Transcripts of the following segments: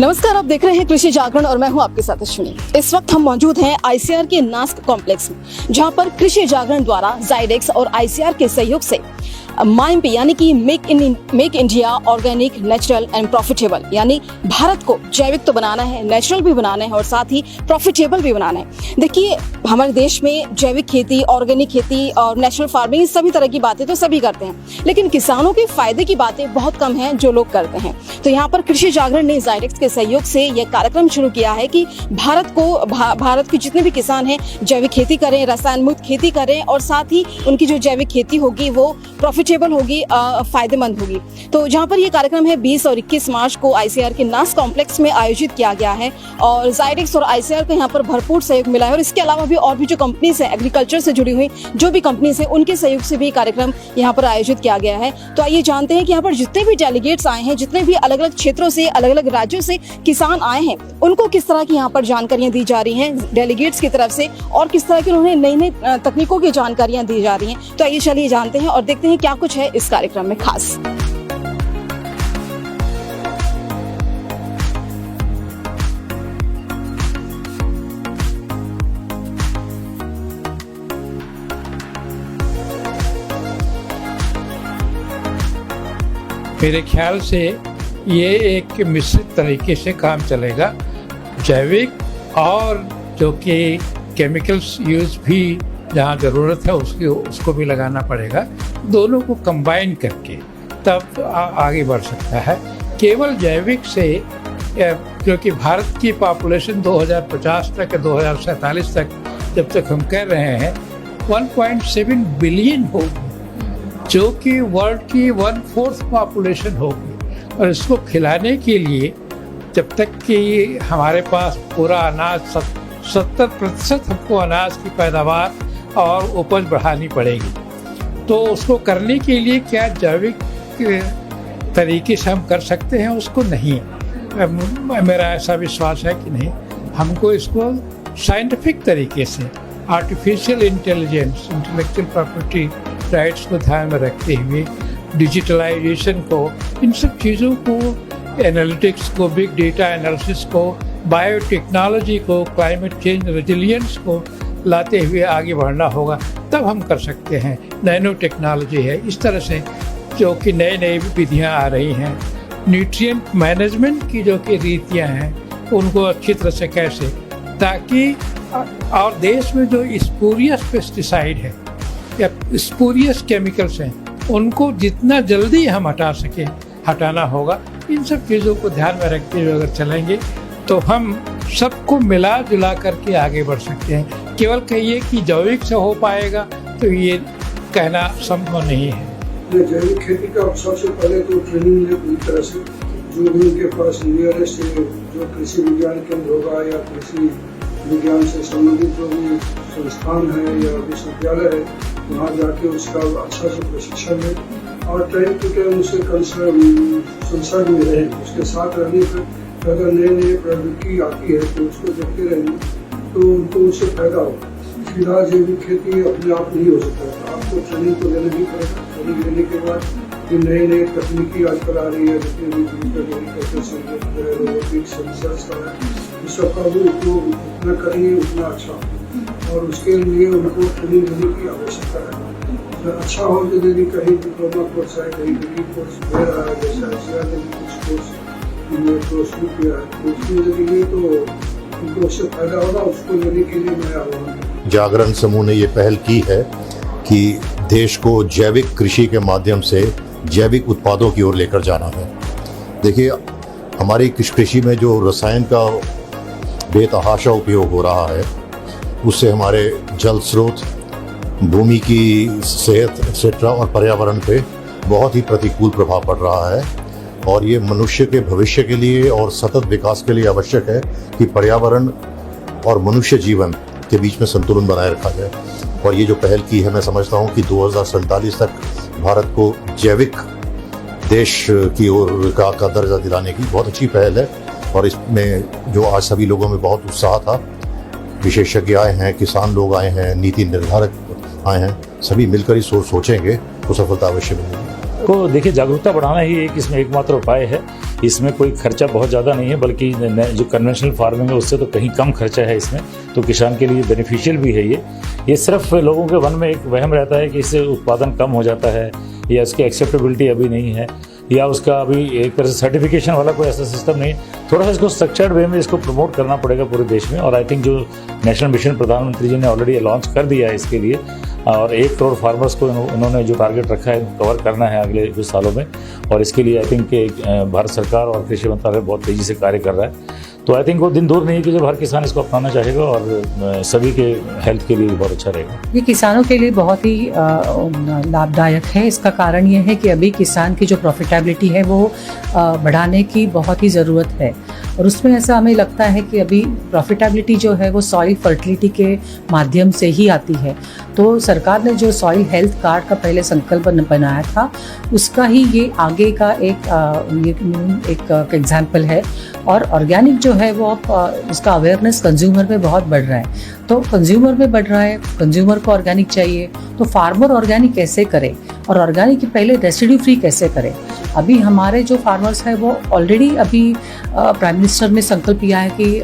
नमस्कार, आप देख रहे हैं कृषि जागरण और मैं हूं आपके साथ अश्विनी। इस वक्त हम मौजूद हैं आईसीआर के नास्क कॉम्प्लेक्स में, जहां पर कृषि जागरण द्वारा जाइडेक्स और आईसीआर के सहयोग से माइम्प यानी कि make India organic, natural and profitable, यानी भारत को जैविक तो बनाना है, नेचुरल भी बनाना है और साथ ही प्रॉफिटेबल भी बनाना है। देखिए, हमारे देश में जैविक खेती, ऑर्गेनिक खेती और नेचुरल फार्मिंग सभी तरह की बातें तो सभी करते हैं, लेकिन किसानों के फायदे की बातें बहुत कम हैं जो लोग करते हैं। तो यहाँ पर कृषि जागरण ने जाइडेक्स के सहयोग से यह कार्यक्रम शुरू किया है कि भारत के जितने भी किसान हैं जैविक खेती करें, रसायन मुक्त खेती करें और साथ ही उनकी जो जैविक खेती होगी वो प्रॉफिटेबल होगी, फायदेमंद होगी। तो जहाँ पर ये कार्यक्रम है 20 और 21 मार्च को आईसीआर के नास्क कॉम्प्लेक्स में आयोजित किया गया है और जाइडेक्स और आईसीआर को यहाँ पर भरपूर सहयोग मिला है। और इसके अलावा भी और भी जो कंपनीज हैं, एग्रीकल्चर से जुड़ी हुई जो भी कंपनीज हैं, उनके सहयोग से भी कार्यक्रम यहाँ पर आयोजित किया गया है। तो आइए जानते हैं कि यहाँ पर जितने भी डेलीगेट्स आए हैं, जितने भी अलग अलग क्षेत्रों से, अलग अलग राज्यों से किसान आए हैं, उनको किस तरह की यहाँ पर जानकारियां दी जा रही हैं डेलीगेट्स की तरफ से और किस तरह की उन्हें नई नई तकनीकों की जानकारियां दी जा रही हैं। तो आइए चलिए जानते हैं और देखते हैं क्या कुछ है इस कार्यक्रम में खास। मेरे ख्याल से ये एक मिश्रित तरीके से काम चलेगा। जैविक और जो कि केमिकल्स यूज भी जहाँ ज़रूरत है उसको भी लगाना पड़ेगा। दोनों को कंबाइन करके तब आगे बढ़ सकता है। केवल जैविक से, क्योंकि भारत की पॉपुलेशन 2050 तक, 2047 तक जब तक हम कह रहे हैं 1.7 बिलियन होगी, जो कि वर्ल्ड की 1/4 पॉपुलेशन होगी। और इसको खिलाने के लिए जब तक कि हमारे पास पूरा अनाज 70% हमको अनाज की पैदावार और उपज बढ़ानी पड़ेगी। तो उसको करने के लिए क्या जैविक तरीके से हम कर सकते हैं? उसको नहीं। मेरा ऐसा विश्वास है कि नहीं, हमको इसको साइंटिफिक तरीके से, artificial intelligence, intellectual property rights को ध्यान में रखते हुए, डिजिटलाइजेशन को, इन सब चीज़ों को, एनालिटिक्स को, बिग डेटा एनालिसिस को, बायोटेक्नोलॉजी को, क्लाइमेट चेंज रेजिलियंस को लाते हुए आगे बढ़ना होगा। तब हम कर सकते हैं। नैनो टेक्नोलॉजी है, इस तरह से जो कि नई नई विधियाँ आ रही हैं। न्यूट्रिएंट मैनेजमेंट की जो कि रीतियाँ हैं उनको अच्छी तरह से कैसे, ताकि और देश में जो स्पूरियस पेस्टिसाइड है या स्पूरियस केमिकल्स हैं उनको जितना जल्दी हम हटा सकें हटाना होगा। इन सब चीज़ों को ध्यान में रखते हुए अगर चलेंगे तो हम सबको मिला जुला करके आगे बढ़ सकते हैं। केवल कहिए कि जैविक से हो पाएगा तो ये कहना संभव नहीं है। जैविक खेती का सबसे पहले तो ट्रेनिंग ले पूरी तरह से, जो भी उनके पास नियरेस्ट जो कृषि विज्ञान केंद्र होगा या कृषि विज्ञान से संबंधित जो भी संस्थान है या विश्वविद्यालय है, वहाँ जाके उसका अच्छा से प्रशिक्षण ले और टाइम टू टाइम उसे संसर्ग में रहे। उसके साथ रहने पर अगर नई नई प्रौद्योगिकी आती है तो उसको देखते रहेंगे तो उनको उससे फायदा होगा। फिलहाल जैविक खेती अपने आप नहीं हो सकता, आपको ट्रेनिंग तो लेना ही पड़ेगा। ट्रेनिंग लेने के बाद ये नई नई तकनीकी आजकल आ रही है, जितने भी रोबोटिक्स, सेंसर्स का है, इस सब का वो उपयोग जितना करेंगे उतना अच्छा। और उसके लिए उनको ट्रेनिंग लेने की आवश्यकता है। अच्छा हो तो यदि कहीं डिप्लोमा कोर्स है, कहीं डिग्री कोर्स दे रहा है, जैसे आईसीआर ने भी कुछ कोर्स शुरू किया है, तो उसमें यदि लिए तो उनको उससे फायदा होगा। उसको लेने के लिए मैं आह्वान। जागरण समूह ने ये पहल की है कि देश को जैविक कृषि के माध्यम से जैविक उत्पादों की ओर लेकर जाना है। देखिए, हमारी कृषि में जो रसायन का बेतहाशा उपयोग हो रहा है उससे हमारे जल स्रोत, भूमि की सेहत एक्सेट्रा और पर्यावरण पे बहुत ही प्रतिकूल प्रभाव पड़ रहा है। और ये मनुष्य के भविष्य के लिए और सतत विकास के लिए आवश्यक है कि पर्यावरण और मनुष्य जीवन के बीच में संतुलन बनाए रखा जाए। और ये जो पहल की है, मैं समझता हूँ कि 2047 तक भारत को जैविक देश की ओर का दर्जा दिलाने की बहुत अच्छी पहल है। और इसमें जो आज सभी लोगों में बहुत उत्साह था, विशेषज्ञ आए हैं, किसान लोग आए हैं, नीति निर्धारक आए हैं, सभी मिलकर इस सोचेंगे तो सफलता अवश्य मिलेगी। को देखिए, जागरूकता बढ़ाना ही एक इसमें एकमात्र उपाय है। इसमें कोई खर्चा बहुत ज़्यादा नहीं है, बल्कि जो कन्वेंशनल फार्मिंग है उससे तो कहीं कम खर्चा है इसमें, तो किसान के लिए बेनिफिशियल भी है ये सिर्फ लोगों के मन में एक वहम रहता है कि इससे उत्पादन कम हो जाता है या इसकी एक्सेप्टेबिलिटी अभी नहीं है या उसका अभी एक तरह से सर्टिफिकेशन वाला कोई ऐसा सिस्टम नहीं। थोड़ा सा इसको स्ट्रक्चर्ड वे में इसको प्रमोट करना पड़ेगा पूरे देश में, और आई थिंक जो नेशनल मिशन प्रधानमंत्री जी ने ऑलरेडी लॉन्च कर दिया है इसके लिए, और 1 करोड़ फार्मर्स को उन्होंने जो टारगेट रखा है कवर करना है अगले कुछ सालों में, और इसके लिए आई थिंक भारत सरकार और कृषि मंत्रालय बहुत तेज़ी से कार्य कर रहा है। तो आई थिंक वो दिन दूर नहीं है कि जब हर किसान इसको अपनाना चाहेगा और सभी के हेल्थ के लिए बहुत अच्छा रहेगा। ये किसानों के लिए बहुत ही लाभदायक है। इसका कारण ये है कि अभी किसान की जो प्रॉफिटेबिलिटी है वो बढ़ाने की बहुत ही ज़रूरत है, और उसमें ऐसा हमें लगता है कि अभी प्रॉफिटेबिलिटी जो है वो सॉइल फर्टिलिटी के माध्यम से ही आती है। तो सरकार ने जो सॉइल हेल्थ कार्ड का पहले संकल्प बनाया था, उसका ही ये आगे का एक एग्जाम्पल है। और ऑर्गेनिक जो है वो उसका अवेयरनेस कंज्यूमर में बहुत बढ़ रहा है, तो कंज्यूमर में बढ़ रहा है, कंज्यूमर को ऑर्गेनिक चाहिए, तो फार्मर ऑर्गेनिक कैसे करे और ऑर्गेनिक के पहले रेसिड्यू फ्री कैसे करे। अभी हमारे जो फार्मर्स हैं वो ऑलरेडी अभी प्राइम मिनिस्टर ने संकल्प लिया है कि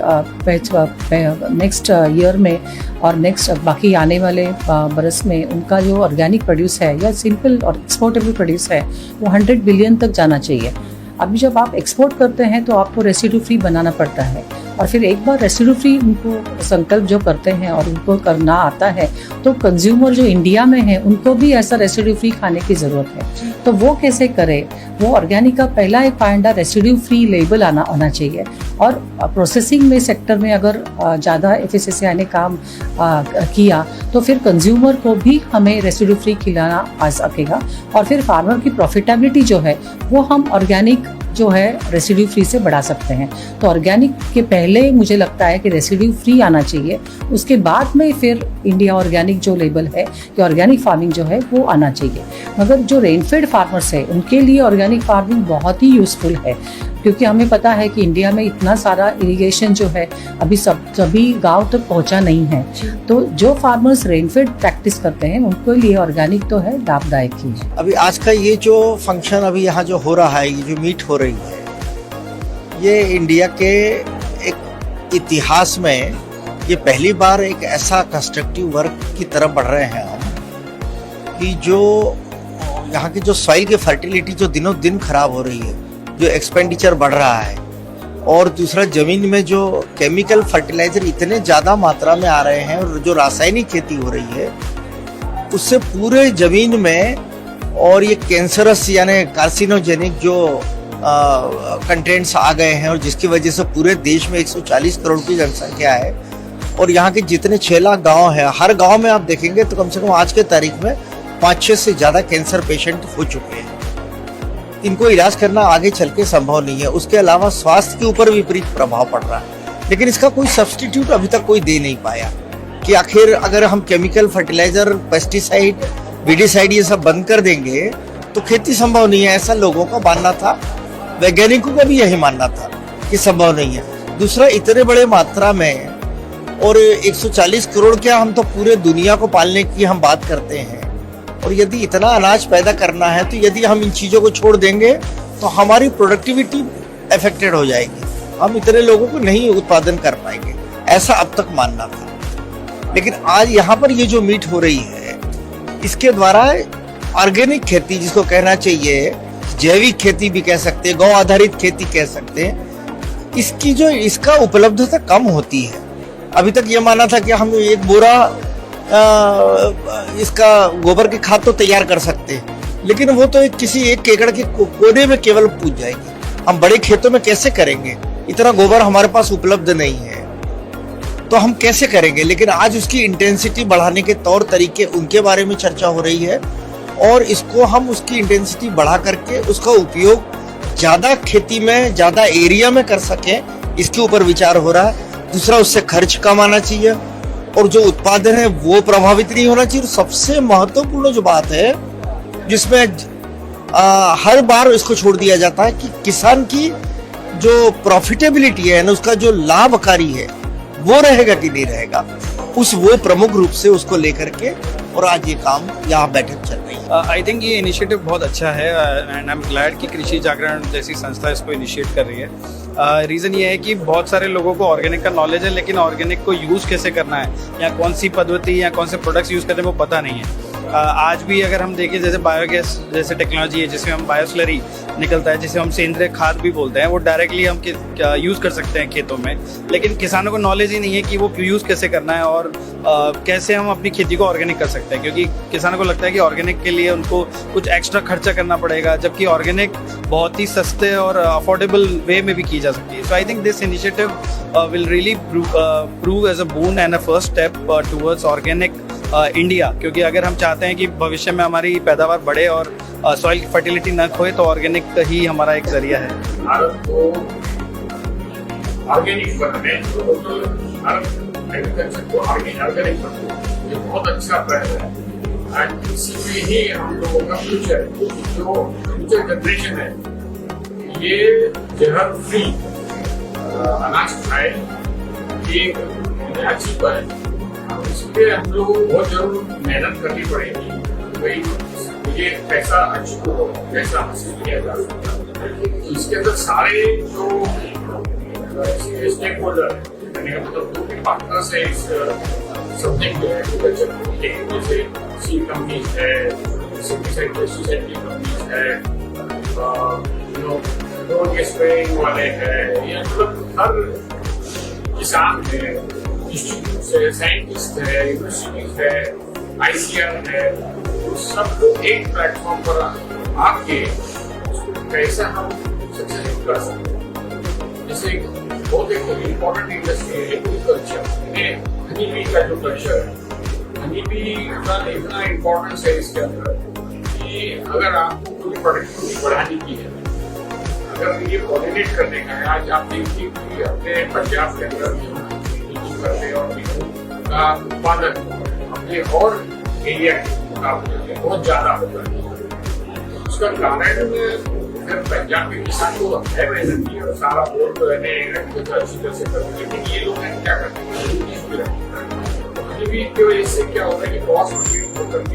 नेक्स्ट ईयर में और नेक्स्ट बाकी आने वाले बरस में उनका जो ऑर्गेनिक प्रोड्यूस है या सिंपल और एक्सपोर्टेबल प्रोड्यूस है वो 100 बिलियन तक जाना चाहिए। अभी जब आप एक्सपोर्ट करते हैं तो आपको रेसिड्यू फ्री बनाना पड़ता है, और फिर एक बार रेसिड्यू फ्री उनको संकल्प जो करते हैं और उनको करना आता है तो कंज्यूमर जो इंडिया में है उनको भी ऐसा रेसिड्यू फ्री खाने की ज़रूरत है। तो वो कैसे करे, वो ऑर्गेनिक का पहला एक पायंडा रेसिड्यू फ्री लेबल आना चाहिए, और प्रोसेसिंग में सेक्टर में अगर ज़्यादा FSSAI ने काम किया तो फिर कंज्यूमर को भी हमें रेसिड्यू फ्री खिलाना आ सकेगा, और फिर फार्मर की प्रॉफिटेबिलिटी जो है वो हम ऑर्गेनिक जो है रेसिड्यू फ्री से बढ़ा सकते हैं। तो ऑर्गेनिक के पहले मुझे लगता है कि रेसिड्यू फ्री आना चाहिए, उसके बाद में फिर इंडिया ऑर्गेनिक जो लेबल है कि ऑर्गेनिक फार्मिंग जो है वो आना चाहिए। मगर जो रेनफेड फार्मर्स है उनके लिए ऑर्गेनिक फार्मिंग बहुत ही यूजफुल है, क्योंकि हमें पता है कि इंडिया में इतना सारा इरिगेशन जो है अभी सभी गांव तक पहुंचा नहीं है। तो जो फार्मर्स रेनफेड प्रैक्टिस करते हैं उनके लिए ऑर्गेनिक तो है लाभदायक ही। अभी आज का ये जो फंक्शन अभी यहाँ जो हो रहा है, ये जो मीट हो रही है, ये इंडिया के एक इतिहास में ये पहली बार एक ऐसा कंस्ट्रक्टिव वर्क की तरफ बढ़ रहे हैं हम, कि जो यहाँ की जो सॉइल की फर्टिलिटी जो दिनों दिन खराब हो रही है, जो एक्सपेंडिचर बढ़ रहा है, और दूसरा ज़मीन में जो केमिकल फर्टिलाइजर इतने ज़्यादा मात्रा में आ रहे हैं और जो रासायनिक खेती हो रही है उससे पूरे ज़मीन में, और ये कैंसरस यानी कार्सिनोजेनिक जो कंटेंट्स आ गए हैं, और जिसकी वजह से पूरे देश में 140 करोड़ की जनसंख्या है, और यहाँ के जितने 6 लाख गाँव हैं, हर गाँव में आप देखेंगे तो कम से कम आज के तारीख में 5-6 से ज़्यादा कैंसर पेशेंट हो चुके हैं। इनको इलाज करना आगे चल के संभव नहीं है, उसके अलावा स्वास्थ्य के ऊपर विपरीत प्रभाव पड़ रहा है, लेकिन इसका कोई सब्स्टिट्यूट अभी तक कोई दे नहीं पाया कि आखिर अगर हम केमिकल फर्टिलाइजर, पेस्टिसाइड, वीडिसाइड ये सब बंद कर देंगे तो खेती संभव नहीं है। ऐसा लोगों का मानना था, वैज्ञानिकों का भी यही मानना था कि संभव नहीं है। दूसरा, इतने बड़े मात्रा में, और 140 करोड़ क्या, हम तो पूरे दुनिया को पालने की हम बात करते हैं, और यदि इतना अनाज पैदा करना है तो यदि हम इन चीज़ों को छोड़ देंगे तो हमारी प्रोडक्टिविटी अफेक्टेड हो जाएगी, हम इतने लोगों को नहीं उत्पादन कर पाएंगे, ऐसा अब तक मानना था। लेकिन आज यहाँ पर ये जो मीट हो रही है, इसके द्वारा ऑर्गेनिक खेती, जिसको कहना चाहिए जैविक खेती भी कह सकते हैं, गौ आधारित खेती कह सकते हैं, इसका उपलब्धता कम होती है। अभी तक ये माना था कि हम एक बोरा इसका गोबर की खाद तो तैयार कर सकते हैं, लेकिन वो तो किसी 1 एकड़ के कोने में केवल पूज जाएगी। हम बड़े खेतों में कैसे करेंगे, इतना गोबर हमारे पास उपलब्ध नहीं है, तो हम कैसे करेंगे। लेकिन आज उसकी इंटेंसिटी बढ़ाने के तौर तरीके, उनके बारे में चर्चा हो रही है, और इसको हम उसकी इंटेंसिटी बढ़ा करके उसका उपयोग ज़्यादा खेती में, ज़्यादा एरिया में कर सकें, इसके ऊपर विचार हो रहा है। दूसरा, उससे खर्च कम आना चाहिए, और जो उत्पादन है वो प्रभावित नहीं होना चाहिए। सबसे महत्वपूर्ण जो बात है, जिसमें हर बार इसको छोड़ दिया जाता है, कि किसान की जो प्रॉफिटेबिलिटी है ना, उसका जो लाभकारी है वो रहेगा कि नहीं रहेगा, वो प्रमुख रूप से उसको लेकर के और आज ये काम यहाँ बैठक चल रही है। आई थिंक ये इनिशिएटिव बहुत अच्छा है एंड आई एम ग्लैड कि कृषि जागरण जैसी संस्था इसको इनिशिएट कर रही है। रीज़न ये है कि बहुत सारे लोगों को ऑर्गेनिक का नॉलेज है, लेकिन ऑर्गेनिक को यूज़ कैसे करना है या कौन सी पद्धति या कौन से प्रोडक्ट्स यूज़ करने वो पता नहीं है। आज भी अगर हम देखें जैसे बायोगैस जैसे टेक्नोलॉजी है जिसमें हम बायोस्लरी निकलता है, जिसे हम सेंद्रीय खाद भी बोलते हैं, वो डायरेक्टली हम यूज़ कर सकते हैं खेतों में, लेकिन किसानों को नॉलेज ही नहीं है कि वो यूज़ कैसे करना है और कैसे हम अपनी खेती को ऑर्गेनिक कर सकते हैं, क्योंकि किसानों को लगता है कि ऑर्गेनिक के लिए उनको कुछ एक्स्ट्रा खर्चा करना पड़ेगा, जबकि ऑर्गेनिक बहुत ही सस्ते और अफोर्डेबल वे में भी की जा सकती है। So I think this initiative will really prove as a boon and a first step towards organic India, क्योंकि अगर हम चाहते हैं कि भविष्य में हमारी पैदावार बढ़े और सॉइल फर्टिलिटी न खोए तो ऑर्गेनिक ही हमारा एक जरिया है। भारत को ऑर्गेनिक बनने, भारत एग्रीकल्चर को ऑर्गेनिक बनने, ये बहुत अच्छा पहल है। आज इसी में ही हम लोगों का फ्यूचर, जो फ्यूचर जनरेशन है, ये जहर फ्री अनाज खाए, ये अच्छी पहल है। इसलिए हम लोगों को बहुत जरूर मेहनत करनी पड़ेगी, भाई ये पैसा अचीव हो, पैसा हासिल किया जा सकता है। इसके अंदर सारे जो स्टेक होल्डर है, मतलब दो तीन पार्टनर्स है इस सब्जेक्ट में, एग्रीकल्चर जैसे सीड कंपनीज है, इंसेक्टिसाइड पेस्टिसाइड की कंपनीज है, ड्रोन के स्प्रेइंग वाले हैं, ये मतलब हर किसान है, इंस्टीट्यूट है, साइंटिस्ट है, यूनिवर्सिटीज है, ICR है, सबको एक प्लेटफॉर्म पर आके कैसे हम सक्सेसफुल कर सकते हैं। जैसे बहुत एक इम्पोर्टेंट इंडस्ट्री है एग्रीकल्चर, हनी बी का जो कल्चर है, हनी बी का इतना इम्पोर्टेंस है इसके अंदर कि अगर आपको पूरी प्रोडक्टिविटी बढ़ाने की है, अगर ये कोऑर्डिनेट करने का है, आज आप देखिए कि अपने पंजाब के अंदर करते और गेहूं का उत्पादन अपने और एरिया के मुकाबले बहुत ज्यादा होता है। उसका कारण फिर पंजाब के किसान को है मेहनत की और सारा बोर्ड तो एग्रीकल्चर अच्छी तरह से करते हैं, लेकिन ये लोग क्या करते हैं की वजह से क्या होता है कि कॉस्ट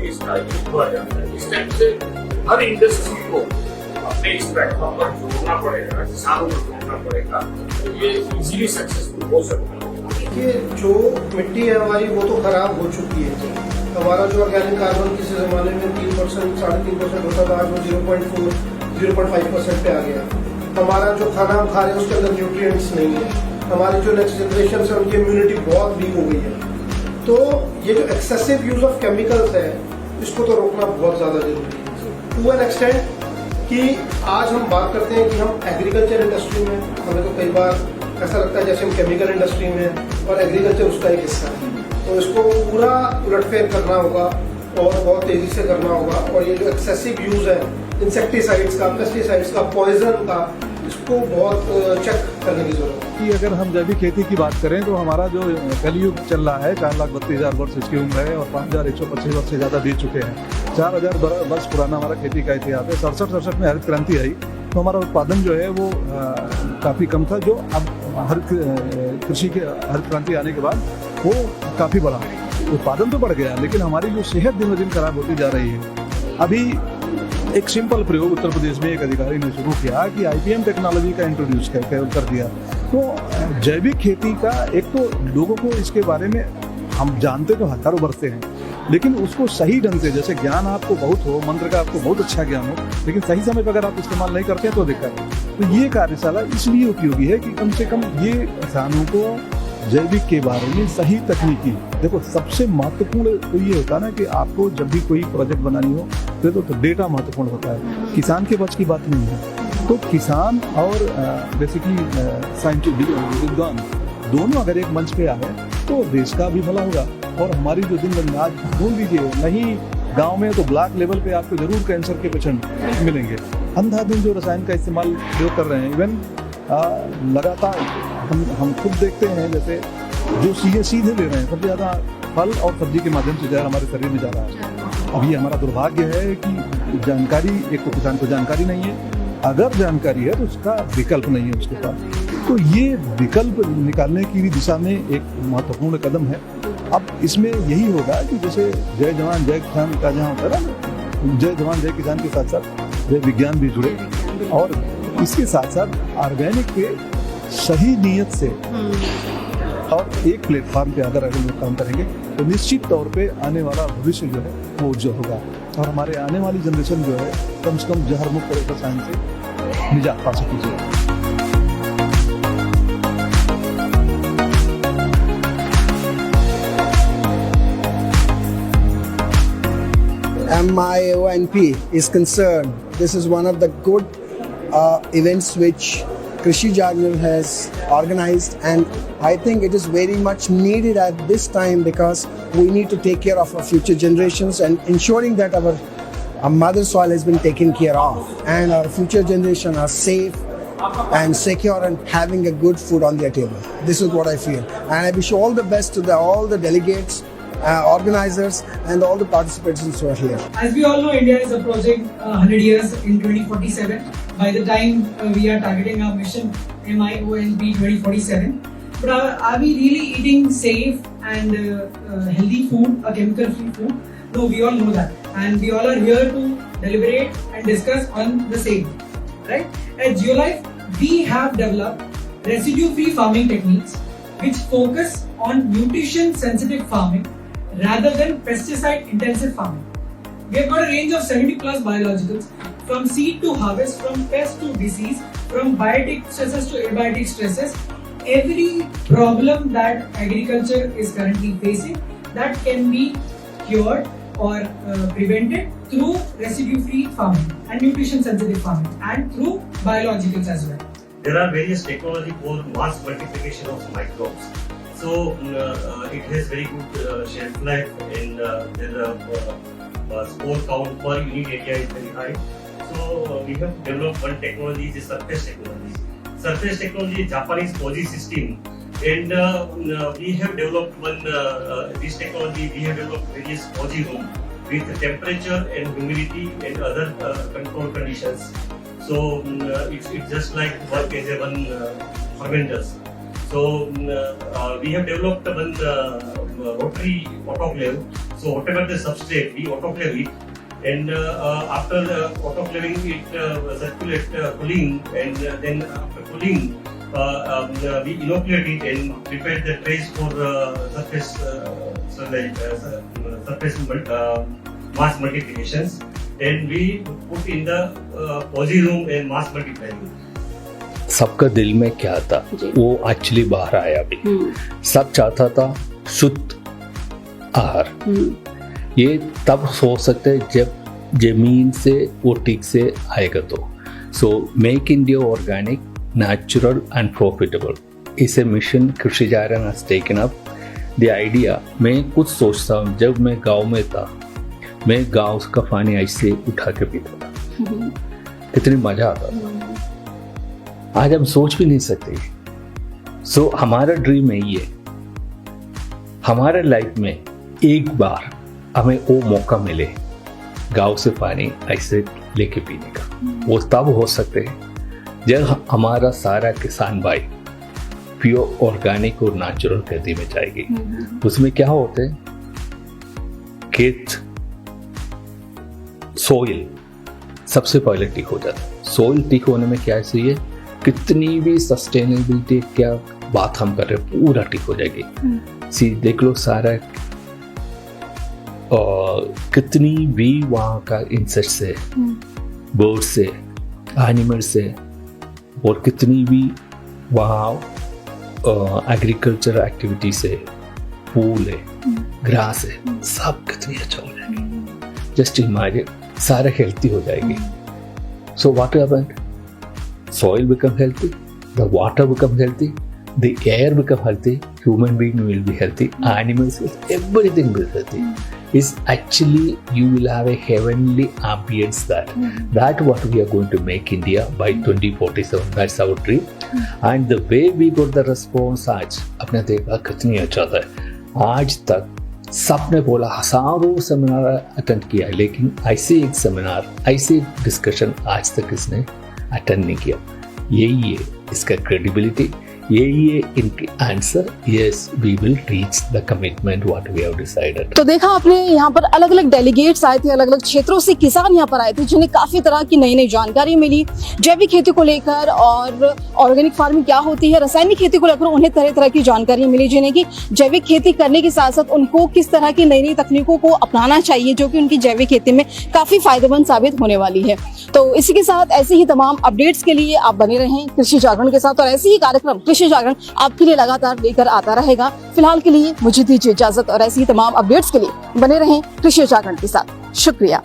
इसका बढ़ जाता है। इस टाइप से हर इंडस्ट्री को अपने इस प्लेटफॉर्म पर जोड़ना पड़ेगा, किसानों को जोड़ना पड़ेगा, तो ये इजीली सक्सेसफुल हो सकता है। ये जो मिट्टी है हमारी वो तो खराब हो चुकी है। हमारा जो ऑर्गेनिक कार्बन किसी ज़माने में 3%, 3.5% होता था, आज वो 0.5% पे आ गया। हमारा जो खाना हम खा रहे हैं उसके अंदर न्यूट्रिएंट्स नहीं है। हमारी जो नेक्स्ट जनरेशन है उनकी इम्यूनिटी बहुत वीक हो गई है। तो ये जो एक्सेसिव यूज ऑफ केमिकल्स है इसको तो रोकना बहुत ज़्यादा जरूरी है, टू एन एक्सटेंट कि आज हम बात करते हैं कि हम एग्रीकल्चर इंडस्ट्री में, हमें तो कई बार ऐसा लगता है जैसे हम केमिकल इंडस्ट्री में और एग्रीकल्चर उसका एक हिस्सा है। तो इसको पूरा उलटफेर करना होगा और बहुत तेज़ी से करना होगा। और ये जो एक्सेसिव यूज़ है इंसेक्टिसाइड्स का, पेस्टिसाइड्स का, पॉइजन का, इसको बहुत चेक करने की जरूरत है। कि अगर हम जैविक खेती की बात करें तो हमारा जो कलयुग चल रहा है, 4,32,000 वर्ष इसकी उम्र है और 5,125 वर्ष से ज़्यादा बीत चुके हैं। 4,000 वर्ष पुराना हमारा खेती का इतिहास है। 67 में हरित क्रांति आई तो हमारा उत्पादन जो है वो काफ़ी कम था, जो अब कृषि के हरित क्रांति आने के बाद वो काफ़ी बढ़ा। उत्पादन तो बढ़ गया, लेकिन हमारी जो सेहत दिनों दिन खराब होती जा रही है। अभी एक सिंपल प्रयोग उत्तर प्रदेश में एक अधिकारी ने शुरू किया कि IPM टेक्नोलॉजी का इंट्रोड्यूस कर दिया। तो जैविक खेती का एक तो लोगों को इसके बारे में हम जानते तो हजारों वर्ष से हैं, लेकिन उसको सही ढंग से, जैसे ज्ञान आपको बहुत हो, मंत्र का आपको बहुत अच्छा ज्ञान हो, लेकिन सही समय पर अगर आप इस्तेमाल नहीं करते हैं तो दिक्कत है। तो ये कार्यशाला इसलिए उपयोगी है कि कम से कम ये किसानों को जैविक के बारे में सही तकनीकी, देखो सबसे महत्वपूर्ण तो ये होता है ना कि आपको जब भी कोई प्रोजेक्ट बनानी हो तो डेटा महत्वपूर्ण होता है, किसान के बस की बात नहीं है। तो किसान और बेसिकली साइंटिफिक विद्वान दोनों अगर एक मंच पे आए तो देश का भी भला होगा। और हमारी जो दिन आज ढूंढ लीजिए, नहीं गांव में तो ब्लॉक लेवल पे आपको जरूर कैंसर के पेशेंट मिलेंगे। अंधाधुंध जो रसायन का इस्तेमाल जो कर रहे हैं, इवन लगातार हम खुद देखते हैं, जैसे जो सीधे ले रहे हैं, सबसे ज़्यादा फल और सब्जी के माध्यम से जहर हमारे शरीर में जा रहा है। अब ये हमारा दुर्भाग्य है कि जानकारी, एक तो किसान को जानकारी नहीं है, अगर जानकारी है तो उसका विकल्प नहीं है उसके पास। तो ये विकल्प निकालने की भी दिशा में एक महत्वपूर्ण कदम है। अब इसमें यही होगा कि जैसे जय जवान जय किसान का जहाँ होता है ना, जय जवान जय किसान के साथ साथ जय विज्ञान भी जुड़े, और इसके साथ साथ ऑर्गेनिक के सही नीयत से और एक प्लेटफॉर्म पे अगर लोग काम करेंगे तो निश्चित तौर पे आने वाला भविष्य जो है वो उज्जवल होगा, और हमारे आने वाली जनरेशन जो है कम से कम जहर मुक्त रसायन से निजात पा सकेगी। MIONP is concerned, this is one of the good events which Krishi Jagran has organized, and I think it is very much needed at this time because we need to take care of our future generations and ensuring that our mother soil has been taken care of and our future generation are safe and secure and having a good food on their table. This is what I feel, and I wish all the best to all the delegates, organizers and all the participants who are here. As we all know, India is approaching 100 years in 2047. By the time we are targeting our mission MIONP 2047. But are we really eating safe and healthy food, a chemical-free food? No, we all know that. And we all are here to deliberate and discuss on the same. Right? At Geolife, we have developed residue-free farming techniques which focus on nutrition-sensitive farming rather than pesticide-intensive farming. We have got a range of 70 plus biologicals, from seed to harvest, from pest to disease, from biotic stresses to abiotic stresses. Every problem that agriculture is currently facing, that can be cured or prevented through residue-free farming and nutrition-sensitive farming, and through biologicals as well. There are various technology for mass multiplication of microbes. So it has very good shelf life, and the spore count per unit area is very high. So we have developed one technology, the surface technology. Surface technology is Japanese POSI system, and we have developed one this technology. We have developed various POSI room with temperature and humidity and other control conditions. So it's just like work as a one fermenters. So we have developed one rotary autoclave. So whatever the substrate, we autoclave it, and after autoclaving it circulate cooling, and then after cooling we inoculate it and prepare the trays for surface mass multiplications, and we put in the POSI room and mass multiplying. सबका दिल में क्या था वो actually बाहर आया अभी। सब चाहता था शुद्ध आहार। ये तब हो सकता है जब जमीन से वो ठीक से आएगा तो। So make India organic, natural and profitable इस mission Krishi Jagran has taken up the idea. मैं कुछ सोचता हूँ, जब मैं गांव में था, मैं गांव का पानी ऐसे उठा के पीता था, कितनी मजा आता था। आज हम सोच भी नहीं सकते। सो हमारा ड्रीम है ये, हमारे लाइफ में एक बार हमें वो मौका मिले गांव से पानी ऐसे लेके पीने का। वो तब हो सकते हैं जब हमारा सारा किसान भाई प्योर ऑर्गेनिक और नेचुरल खेती में जाएगी। उसमें क्या होते हैं, खेत सोइल सबसे पहले ठीक हो जाता है। सोइल ठीक होने में क्या चाहिए, कितनी भी सस्टेनेबिलिटी क्या बात हम कर रहे हैं पूरा ठीक हो जाएगी। सी देख लो सारा कितनी भी वहाँ का इंसेक्ट से, बर्ड से, एनिमल से, और कितनी भी वहाँ एग्रीकल्चर एक्टिविटी से, फूल है, ग्रास है, सब कितनी अच्छा हो जाएगी। जस्ट इमेजिन, सारा हेल्थी हो जाएगी। So what happened, soil become healthy, the water become healthy, the air become healthy, human being will be healthy, animals will, everything will be healthy. Is actually you will have a heavenly ambience there. That what we are going to make India by 2047. That's our dream. And the way we got the response आज आपने देखा कितनी अच्छा था। आज तक सबने बोला, हजारों सेमिनार अटेंड किया, लेकिन ऐसे एक सेमिनार, ऐसे डिस्कशन आज तक इसने अटेंड नहीं किया। यही है इसका क्रेडिबिलिटी, यही है इनके answer, yes we will reach the commitment what we have decided. तो देखा आपने, यहाँ पर अलग अलग डेलीगेट्स आए थे, अलग अलग क्षेत्रों से किसान यहाँ पर आए थे, जिन्हें काफी तरह की नई नई जानकारी मिली जैविक खेती को लेकर और ऑर्गेनिक फार्मिंग क्या होती है, रासायनिक खेती को लेकर उन्हें तरह तरह की जानकारी मिली, जिन्हें की जैविक खेती करने के साथ साथ उनको किस तरह की नई नई तकनीकों को अपनाना चाहिए, जो कि उनकी जैविक खेती में काफी फायदेमंद साबित होने वाली है। तो इसी के साथ ऐसे ही तमाम अपडेट्स के लिए आप बने रहें कृषि जागरण के साथ, और ऐसे ही कार्यक्रम कृषि जागरण आपके लिए लगातार लेकर आता रहेगा। फिलहाल के लिए मुझे दीजिए इजाजत, और ऐसी ही तमाम अपडेट्स के लिए बने रहें कृषि जागरण के साथ। शुक्रिया।